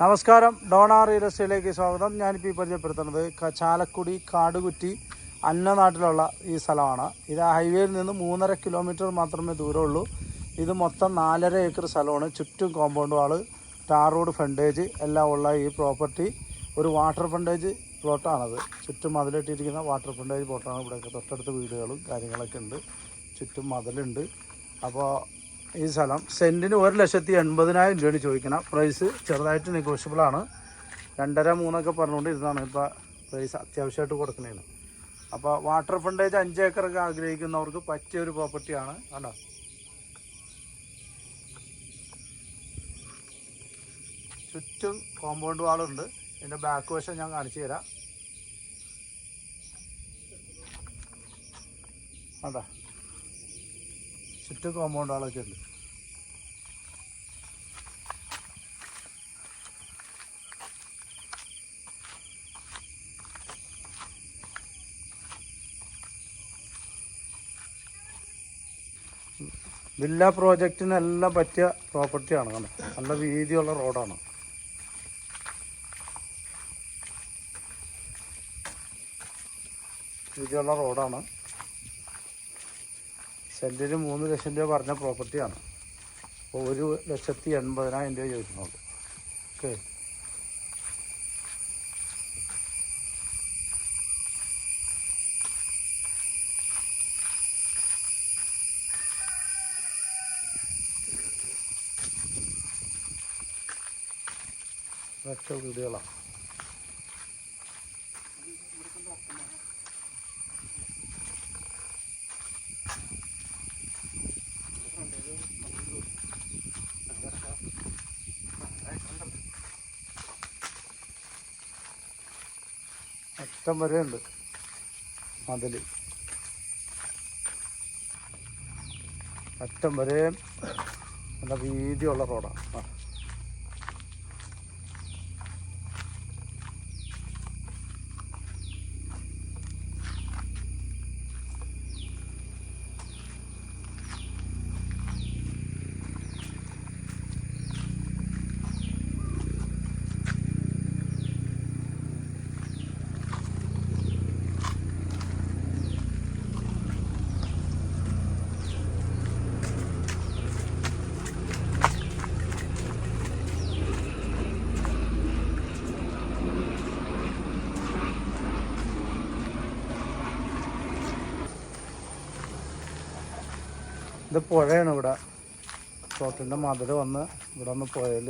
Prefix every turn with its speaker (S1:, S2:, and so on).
S1: നമസ്കാരം, Donna real എസ്റ്റേറ്റിലേക്ക് സ്വാഗതം. ഞാനിപ്പോൾ പരിചയപ്പെടുത്തുന്നത് ചാലക്കുടി കാടുകുറ്റി അന്നനാട്ടിലുള്ള ഈ സ്ഥലമാണ്. ഇത് ഹൈവേയിൽ നിന്ന് 3.5 കിലോമീറ്റർ മാത്രമേ ദൂരമുള്ളൂ. ഇത് മൊത്തം 4.5 ഏക്കർ സ്ഥലമാണ്. ചുറ്റും കോമ്പൗണ്ട് വാള്, ടാർ റോഡ് ഫ്രണ്ടേജ് എല്ലാം ഉള്ള ഈ പ്രോപ്പർട്ടി ഒരു വാട്ടർ ഫ്രണ്ടേജ് പ്ലോട്ടാണത്. ചുറ്റും മതിലിട്ടിരിക്കുന്ന വാട്ടർ ഫ്രണ്ടേജ് പ്ലോട്ടാണ്. ഇവിടെയൊക്കെ തൊട്ടടുത്ത് വീടുകളും കാര്യങ്ങളൊക്കെ ഉണ്ട്. ചുറ്റും മതിലുണ്ട്. അപ്പോൾ ഈ സ്ഥലം സെൻറ്റിന് 1,80,000 രൂപയാണ് ചോദിക്കണം. പ്രൈസ് ചെറുതായിട്ട് നെഗോഷ്യബിളാണ്. 2.5-3 പറഞ്ഞുകൊണ്ടിരുന്നതാണ്. ഇപ്പോൾ പ്രൈസ് അത്യാവശ്യമായിട്ട് കൊടുക്കുന്നതാണ്. അപ്പോൾ വാട്ടർ ഫ്രണ്ടേജ് 5 ഏക്കറൊക്കെ ആഗ്രഹിക്കുന്നവർക്ക് പറ്റിയ ഒരു പ്രോപ്പർട്ടിയാണ്. കണ്ടോ, ചുറ്റും കോമ്പൗണ്ട് വാളുണ്ട്. ഇതിൻ്റെ ബാക്ക് വശം ഞാൻ കാണിച്ചു തരാം. കണ്ടോ, ചുറ്റും കോമ്പൗണ്ട് വാളൊക്കെ ഉണ്ട്. വില്ല പ്രോജക്റ്റിനെല്ലാം പറ്റിയ പ്രോപ്പർട്ടിയാണ്. കണ്ടോ, നല്ല വീതിയുള്ള റോഡാണ്. വീതിയുള്ള റോഡാണ്. സെൻറ്റിന് 3 ലക്ഷം രൂപ പറഞ്ഞ പ്രോപ്പർട്ടിയാണ്. അപ്പോൾ 1,80,000 രൂപ ചോദിക്കുന്നുള്ളൂ. ഓക്കെ, ഒറ്റ വീടുകളാണ്. അറ്റം വരെ ഉണ്ട് മതിൽ. അറ്റം വരെ നല്ല വീതിയുള്ള റോഡാണ്. ഇത് പുഴയാണ്. ഇവിടെ തോട്ടിൻ്റെ മതിൽ വന്ന് ഇവിടെ ഒന്ന് പുഴയിൽ